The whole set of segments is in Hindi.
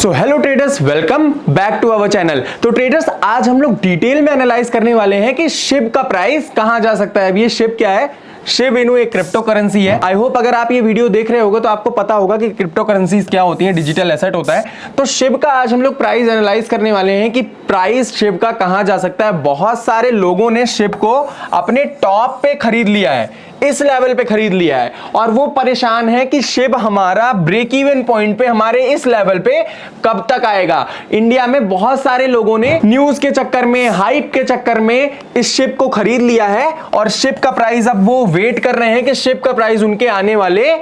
So hello traders, welcome back to our channel. तो ट्रेडर्स, आज हम लोग डिटेल में एनालाइज करने वाले हैं कि शिब का प्राइस कहां जा सकता है। अब ये शिब क्या है? शिब इनू एक क्रिप्टो करेंसी है। आई होप अगर आप ये वीडियो देख रहे होगे तो आपको पता होगा कि क्रिप्टो करेंसीज क्या होती हैं, डिजिटल एसेट होता है। तो शिब का आज हम लोग प्राइस एनालाइज करने वाले हैं कि प्राइस शिब का कहां जा सकता है। बहुत सारे लोगों ने शिब को अपने टॉप पे खरीद लिया है, इस लेवल पे खरीद लिया है, और वो परेशान है कि शिब हमारा ब्रेक इवन पॉइंट पे, हमारे इस लेवल पे कब तक आएगा। इंडिया में बहुत सारे लोगों ने न्यूज के चक्कर में, हाइप के चक्कर में इस शिब को खरीद लिया है, और शिब का प्राइस अब वो वेट कर रहे हैं कि शिब का प्राइस उनके आने वाले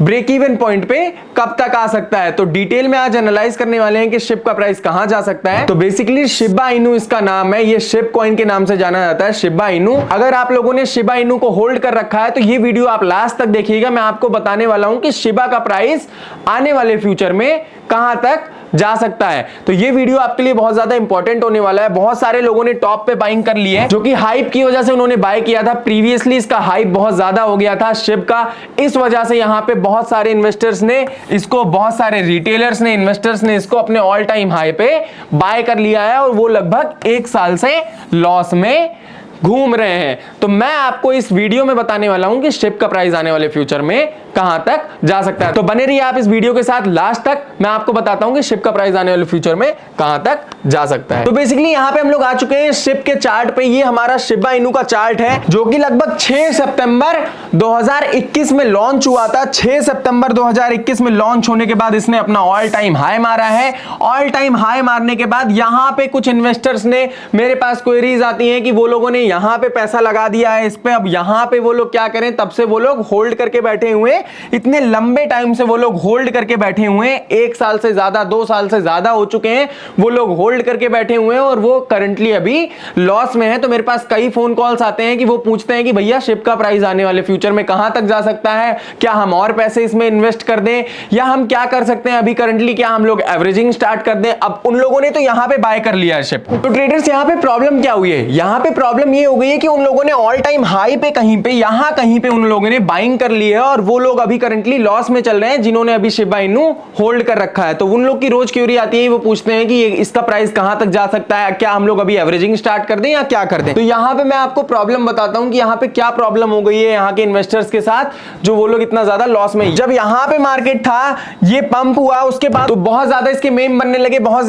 ब्रेक इवन पॉइंट पे कब तक आ सकता है। तो डिटेल में आज एनालाइज करने वाले हैं कि शिब का प्राइस कहां जा सकता है। तो बेसिकली शिबा इनू इसका नाम है, ये शिब कॉइन के नाम से जाना जाता है, शिबा इनू। अगर आप लोगों ने शिबा इनू को होल्ड कर रखा है तो ये वीडियो आप लास्ट तक देखिएगा। मैं आपको बताने वाला हूं कि शिबा का प्राइस आने वाले फ्यूचर में कहां तक जा सकता है। तो ये वीडियो आपके लिए बहुत ज्यादा इंपॉर्टेंट होने वाला है। बहुत सारे लोगों ने टॉप पे बाइंग कर लिए हैं, जो कि हाइप की वजह से उन्होंने बाय किया था। प्रीवियसली इसका हाइप बहुत ज्यादा हो गया था शिब का, इस वजह से यहां पे बहुत सारे इन्वेस्टर्स ने इसको, बहुत सारे रिटेलर्स ने, इन्वेस्टर्स ने इसको अपने ऑल टाइम हाई पे बाय कर लिया है, और वो लगभग 1 साल से लॉस में घूम रहे हैं। तो मैं आपको इस वीडियो में बताने वाला हूं कि शिब का प्राइस आने वाले फ्यूचर में कहां तक जा सकता है। तो बने रहिए आप इस वीडियो के साथ लास्ट तक। मैं आपको बताता हूं कि शिब का प्राइस आने वाले फ्यूचर में कहां तक जा सकता है। तो बेसिकली यहां पे हम लोग आ चुके हैं शिब के चार्ट पे। ये हमारा शिबा इनू का चार्ट है, जो कि लगभग 6 सितंबर 2021 में लॉन्च हुआ था। 6 सितंबर 2021 में लॉन्च होने के बाद इसने अपना ऑल टाइम हाई मारा है। ऑल टाइम हाई मारने के बाद यहां पे कुछ इन्वेस्टर्स ने, मेरे पास क्वेरीज आती हैं कि वो लोगों ने यहां पे पैसा लगा दिया है इस पे, अब यहां पे वो लोग क्या करें। तब से वो लोग होल्ड करके बैठे हुए, इतने लंबे टाइम से वो लोग होल्ड करके बैठे हुए हैं। 1 साल से ज्यादा, 2 साल से ज्यादा हो चुके हैं वो लोग होल्ड करके बैठे हुए हैं, और वो करंटली अभी लॉस में है। तो मेरे पास कई फोन कॉल्स आते हैं कि वो पूछते हैं कि भैया शिब का प्राइस आने वाले फ्यूचर में कहां तक जा सकता है, क्या हम और पैसे इसमें इन्वेस्ट कर दें, या हम क्या कर सकते हैं अभी करंटली, क्या हम लोग एवरेजिंग स्टार्ट कर दें। अब उन लोगों ने तो यहां पे बाय कर लिया है शिब। तो ट्रेडर्स, यहां पे प्रॉब्लम क्या हुई है? यहां पे प्रॉब्लम ये हो गई है कि उन लोगों ने ऑल टाइम हाई पे कहीं पे, यहां कहीं पे उन लोगों ने बाइंग कर ली है, और वो लोग अभी करंटली लॉस में चल रहे हैं जिन्होंने अभी शिबा इनू होल्ड कर रखा है। तो उन लोग की रोज क्यूरी आती है, वो पूछते हैं कि इसका प्राइस कहां तक जा सकता है, क्या हम लोग अभी एवरेजिंग स्टार्ट कर दें या क्या कर दें। तो यहां पे मैं आपको प्रॉब्लम बताता हूं कि यहां पे क्या प्रॉब्लम हो गई है यहां के इन्वेस्टर्स के साथ, जो वो लोग इतना ज्यादा लॉस में। जब यहां पे मार्केट था, ये पंप हुआ, उसके बाद तो बहुत ज्यादा इसके मेम बनने लगे, बहुत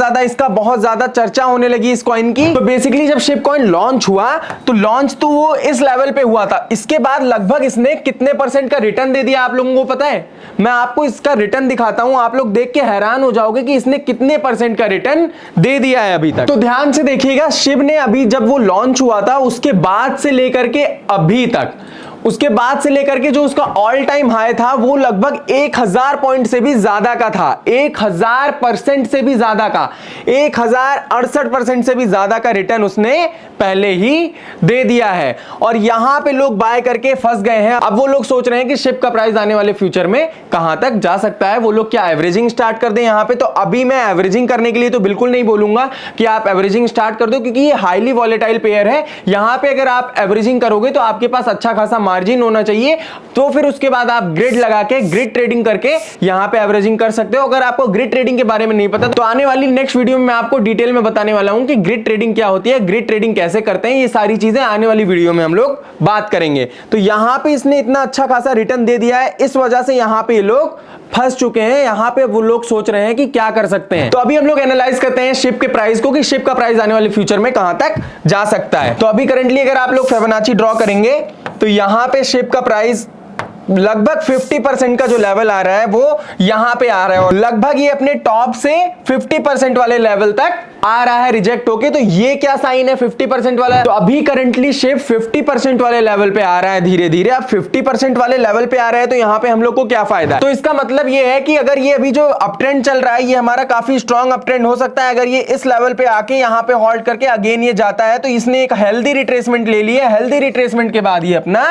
ज्यादा चर्चा होने लगी इस कॉइन की। तो बेसिकली जब शिब कॉइन लॉन्च हुआ तो लॉन्च तो वो इस लेवल पे हुआ था। इसके बाद लगभग इसने कितने % का रिटर्न दे दिया आप लोगों को पता है? मैं आपको इसका रिटर्न दिखाता हूं, आप लोग देख के हैरान हो जाओगे कि इसने कितने % का रिटर्न दे दिया है अभी तक। तो ध्यान से देखिएगा, शिब ने अभी जब वो लॉन्च हुआ था उसके बाद से लेकर के अभी तक, उसके बाद से लेकर के जो उसका ऑल टाइम हाई था वो लगभग 1000 पॉइंट से भी ज्यादा का था, 1000% से भी ज्यादा का, 1068% से भी ज्यादा का रिटर्न उसने पहले ही दे दिया है। और यहां पे लोग बाय करके फंस गए हैं। अब वो लोग सोच रहे हैं कि शिब का प्राइस आने वाले फ्यूचर में कहां तक जा सकता है। वो लोग क्या एवरेजिंग स्टार्ट कर दें यहां पे? तो अभी मैं एवरेजिंग करने के लिए तो बिल्कुल नहीं बोलूंगा कि आप एवरेजिंग स्टार्ट कर दो, क्योंकि ये हाईली वॉलेटाइल पेयर है। यहां पे अगर आप एवरेजिंग करोगे तो आपके पास अच्छा खासा मार्जिन होना चाहिए, तो फिर उसके बाद आप ग्रिड लगा के, ग्रिड ट्रेडिंग करके यहां पे एवरेजिंग कर सकते हो। अगर आपको ग्रिड ट्रेडिंग के बारे में नहीं पता तो आने वाली नेक्स्ट वीडियो में मैं आपको डिटेल में बताने वाला हूं कि ग्रिड ट्रेडिंग क्या होती है, ग्रिड ट्रेडिंग कैसे करते हैं। ये सारी चीजें आने वाली वीडियो में हम लोग बात करेंगे। तो यहां पे इसने इतना अच्छा खासा रिटर्न दे दिया है, इस वजह से यहां पे ये लोग फंस चुके हैं। यहां पे वो लोग सोच रहे हैं कि क्या कर सकते हैं। तो अभी हम लोग एनालाइज करते हैं शिब के प्राइस को, कि शिब का प्राइस आने वाले फ्यूचर में कहां तक जा सकता है। तो अभी करंटली अगर आप लोग फिबोनाची ड्रॉ करेंगे तो यहां पे शिब का प्राइस लगभग 50% का जो लेवल आ रहा है वो यहां पे आ रहा है, और लगभग ये अपने टॉप से 50% वाले लेवल तक आ रहा है रिजेक्ट होके। तो ये क्या साइन है 50% वाला? तो अभी करंटली शिब 50% वाले लेवल पे आ रहा है धीरे धीरे। अब 50% वाले लेवल पे आ रहा है तो यहां पे हम लोग को क्या फायदा है? तो इसका मतलब ये है कि अगर ये अभी जो अप ट्रेंड चल रहा है ये हमारा काफी स्ट्रॉन्ग अप ट्रेंड हो सकता है। अगर ये इस लेवल पे आके यहां पे होल्ड करके अगेन ये जाता है तो इसने एक हेल्दी रिट्रेसमेंट ले ली है। हेल्दी रिट्रेसमेंट के बाद ये अपना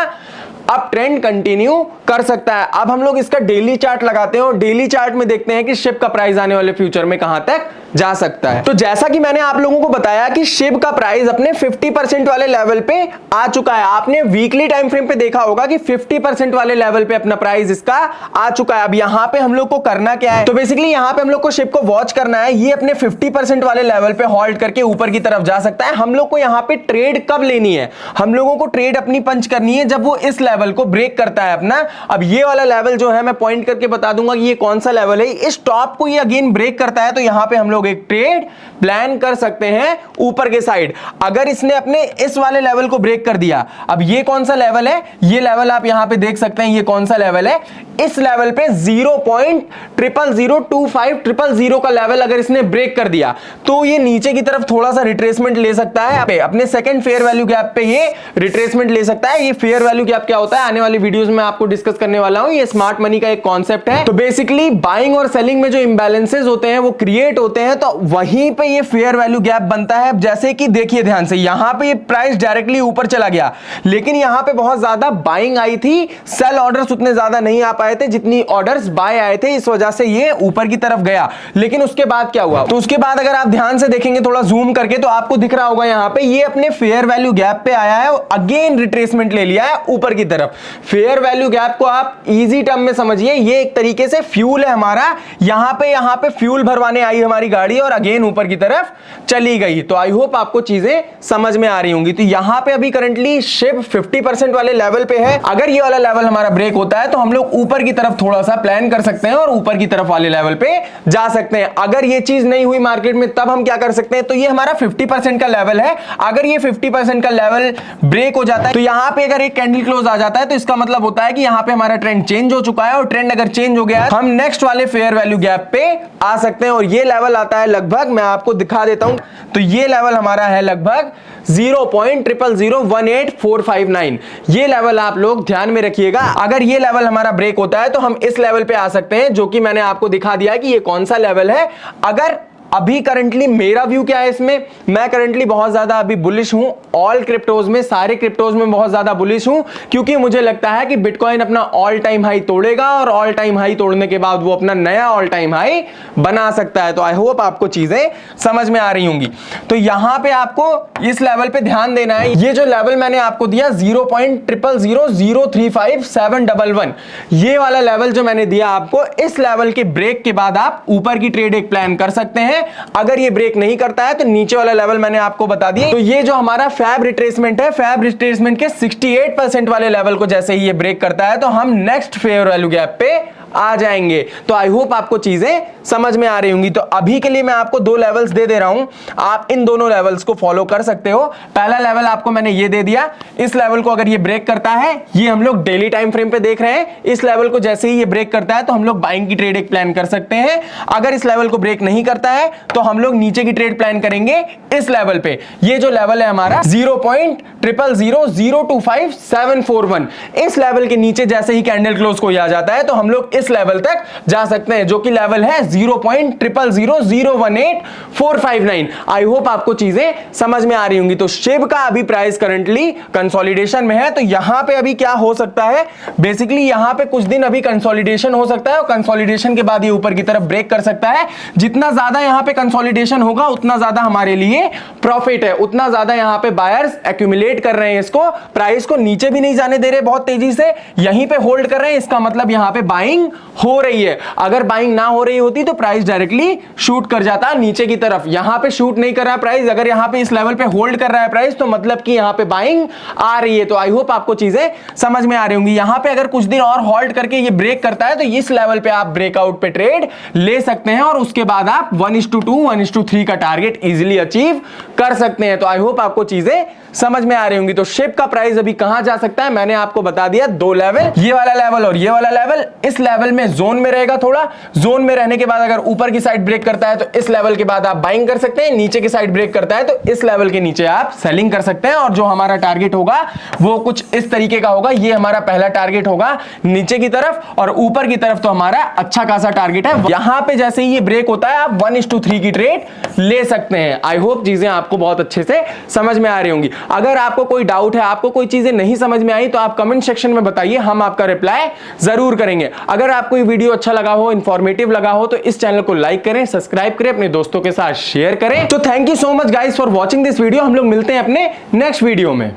अब ट्रेंड कंटिन्यू कर सकता है। अब हम लोग इसका डेली चार्ट लगाते हैं और डेली चार्ट में देखते हैं कि शिप का प्राइस आने वाले फ्यूचर में कहां तक जा सकता है। तो जैसा कि मैंने आप लोगों को बताया कि शिप का प्राइस अपने 50% वाले लेवल पे आ चुका है। आपने वीकली टाइम फ्रेम पे देखा होगा कि 50% वाले लेवल पे अपना प्राइस इसका आ चुका है। अब यहां पे हम लोग को करना क्या है, तो बेसिकली यहां पे हम लोग को शिप को वॉच करना है। ये अपने 50% वाले लेवल पे होल्ड करके ऊपर की तरफ जा सकता है। हम लोग को यहां पे ट्रेड कब लेनी है, हम लोगों को ट्रेड अपनी पंच करनी है जब वो इस लेवल को ब्रेक करता है अपना। अब ये वाला लेवल जो है मैं पॉइंट करके बता दूंगा कि ये कौन सा लेवल है। इस टॉप को ये अगेन ब्रेक करता है तो यहां पे हम लोग एक ट्रेड प्लान कर सकते हैं ऊपर के साइड। अगर इसने अपने इस वाले लेवल को ब्रेक कर दिया, अब ये कौन सा लेवल है, ये लेवल आप यहां पे देख सकते हैं, ये कौन सा लेवल है। इस लेवल पे 0.00025 का लेवल अगर इसने ब्रेक कर दिया तो ये नीचे की तरफ थोड़ा सा रिट्रेसमेंट ले सकता है। अपने सेकंड फेयर वैल्यू गैप पे ये रिट्रेसमेंट ले सकता है। ये फेयर वैल्यू गैप क्या होता है आने वाली वीडियोस में आपको डिस्कस करने वाला हूं। ये स्मार्ट मनी का एक कॉन्सेप्ट है। तो बेसिकली बाइंग और सेलिंग में जो इंबैलेंसेस होते हैं वो क्रिएट होते हैं, तो वहीं पे ये फेयर वैल्यू गैप बनता है। जैसे कि देखिए ध्यान से, यहां पे ये प्राइस डायरेक्टली ऊपर चला गया लेकिन यहां पे बहुत ज्यादा बाइंग आई थी, सेल ऑर्डर्स उतने ज्यादा नहीं आ पाए थे जितनी ऑर्डर्स बाय आए थे, इस वजह से ये ऊपर की तरफ गया। लेकिन उसके बाद क्या हुआ, तो उसके बाद अगर आप ध्यान से देखेंगे थोड़ा जूम करके तो आपको दिख रहा होगा यहां पे ये अपने फेयर वैल्यू गैप पे आया है और अगेन रिट्रेसमेंट ले लिया है ऊपर की तरफ। फेयर वैल्यू गैप को आप इजी टर्म में समझिए, ये एक तरीके से फ्यूल है हमारा। यहां पे फ्यूल भरवाने आई हमारी गाड़ी और अगेन ऊपर की तरफ चली गई। तो आई होप आपको चीजें समझ में आ रही होंगी। तो यहां पे अभी करंटली शिप 50% वाले लेवल पे है। अगर ये वाला लेवल हमारा ब्रेक होता है तो हम लोग ऊपर की तरफ थोड़ा सा प्लान कर सकते हैं और ऊपर की तरफ वाले लेवल पे जा सकते हैं। अगर ये चीज नहीं हुई मार्केट में तब हम क्या कर सकते हैं, तो ये हमारा 50% का लेवल है। अगर ये 50% का लेवल ब्रेक हो जाता है तो यहां पे अगर एक कैंडल क्लोज आ जाता है तो इसका मतलब होता है कि यहां पे हमारा ट्रेंड चेंज हो चुका है और ट्रेंड अगर चेंज हो गया है हम नेक्स्ट वाले फेयर वैल्यू गैप पे आ सकते हैं। और ये लेवल आता है लगभग, मैं आपको दिखा देता हूं, तो ये लेवल हमारा है लगभग 0.00018459। ये लेवल आप लोग ध्यान में रखिएगा। अगर ये लेवल हमारा ब्रेक होता है तो हम इस लेवल पे आ सकते हैं, जो कि मैंने आपको दिखा दिया है कि ये कौन सा लेवल है। अगर अभी करंटली मेरा व्यू क्या है इसमें, मैं करंटली बहुत ज्यादा अभी बुलिश हूं ऑल क्रिप्टोज में, सारे क्रिप्टोज में बहुत ज्यादा बुलिश हूं, क्योंकि मुझे लगता है कि बिटकॉइन अपना ऑल टाइम हाई तोड़ेगा और ऑल टाइम हाई तोड़ने के बाद वो अपना नया ऑल टाइम हाई बना सकता है। तो आई होप आपको चीजें समझ में आ रही होंगी। तो यहां पे आपको इस लेवल पे ध्यान देना है। ये जो लेवल मैंने आपको दिया 0.00035711, ये वाला लेवल जो मैंने दिया आपको, इस लेवल के ब्रेक के बाद आप ऊपर की ट्रेड एक प्लान कर सकते हैं। अगर ये ब्रेक नहीं करता है तो नीचे वाला लेवल मैंने आपको बता दिया। तो ये जो हमारा फैब रिट्रेसमेंट है, फैब रिट्रेसमेंट के 68% वाले लेवल को जैसे ही ये ब्रेक करता है तो हम नेक्स्ट फेयर वैल्यू गैप पे आ जाएंगे। तो आई होप आपको चीजें समझ में आ रही होंगी। तो अभी के लिए मैं आपको दो लेवल्स दे दे रहा हूं, आप इन दोनों लेवल्स को फॉलो कर सकते हो। पहला लेवल आपको मैंने ये दे दिया, इस लेवल को अगर ये ब्रेक करता है, ये हम लोग डेली टाइम फ्रेम पे देख रहे हैं, इस लेवल को जैसे ही ये ब्रेक करता है तो हम लोग बाइंग की ट्रेड एक प्लान कर सकते हैं। अगर इस लेवल को ब्रेक नहीं करता है तो हम लोग नीचे की ट्रेड प्लान करेंगे इस लेवल पे। ये जो लेवल है हमारा 0.00025741, इस लेवल के नीचे जैसे ही कैंडल क्लोज को आ जाता है तो हम लोग इस लेवल तक जा सकते हैं, जो कि लेवल है 0.00018459। आई होप आपको चीजें समझ में आ रही होंगी। तो शिब का अभी प्राइस करंटली कंसोलिडेशन में है। तो यहां पे अभी क्या हो सकता है, बेसिकली यहां पे कुछ दिन अभी कंसोलिडेशन हो सकता है और कंसोलिडेशन के बाद ये ऊपर की तरफ ब्रेक कर सकता है। जितना ज्यादा यहां पे कंसोलिडेशन होगा उतना ज्यादा हमारे लिए प्रॉफिट है, उतना ज्यादा यहां पे बायर्स एक्यूमुलेट कर रहे हैं इसको, प्राइस को नीचे भी नहीं जाने दे रहे बहुत तेजी से, यहीं पे होल्ड कर रहे हैं। इसका मतलब यहां पे बाइंग हो रही है। अगर बाइंग ना हो रही होती तो प्राइस डायरेक्टली शूट कर जाता नीचे की तरफ। यहां पे शूट नहीं कर रहा है प्राइस, अगर यहां पे इस लेवल पे होल्ड कर रहा है प्राइस तो मतलब कि यहां पे बाइंग आ रही है। तो आई होप आपको चीजें समझ में आ रही होंगी। यहां पे अगर कुछ दिन और होल्ड करके ये ब्रेक करता है तो इस लेवल पे आप ब्रेकआउट पे ट्रेड ले सकते हैं और उसके बाद आप 1:2 1:3 का टारगेट इजीली अचीव कर सकते हैं। तो आई होप आपको चीजें समझ में आ रही होंगी। तो शिप का प्राइस अभी कहां जा सकता है, मैंने आपको बता दिया दो लेवल, ये वाला लेवल और ये वाला लेवल। इस लेवल में जोन में रहेगा, थोड़ा जोन में रहने के बाद अगर ऊपर की साइड ब्रेक करता है तो इस लेवल के बाद आप बाइंग कर सकते हैं, नीचे की साइड ब्रेक करता है तो इस लेवल के नीचे आप सेलिंग कर सकते हैं। और जो हमारा टारगेट होगा वो कुछ इस तरीके का होगा, ये हमारा पहला टारगेट होगा नीचे की तरफ, और ऊपर की तरफ तो हमारा अच्छा खासा टारगेट है। यहां पे जैसे ही ये ब्रेक होता है आप 1:3 की ट्रेड ले सकते हैं। आई होप चीजें आपको बहुत अच्छे से समझ में आ रही होंगी। अगर आपको कोई डाउट है, आपको कोई चीजें नहीं समझ में आई, तो आप कमेंट सेक्शन में बताइए, हम आपका रिप्लाई जरूर करेंगे। अगर आपको ये वीडियो अच्छा लगा हो, इंफॉर्मेटिव लगा हो, तो इस चैनल को लाइक करें, सब्सक्राइब करें, अपने दोस्तों के साथ शेयर करें। तो thank you so much guys for watching this video. हम लोग मिलते हैं अपने नेक्स्ट वीडियो में।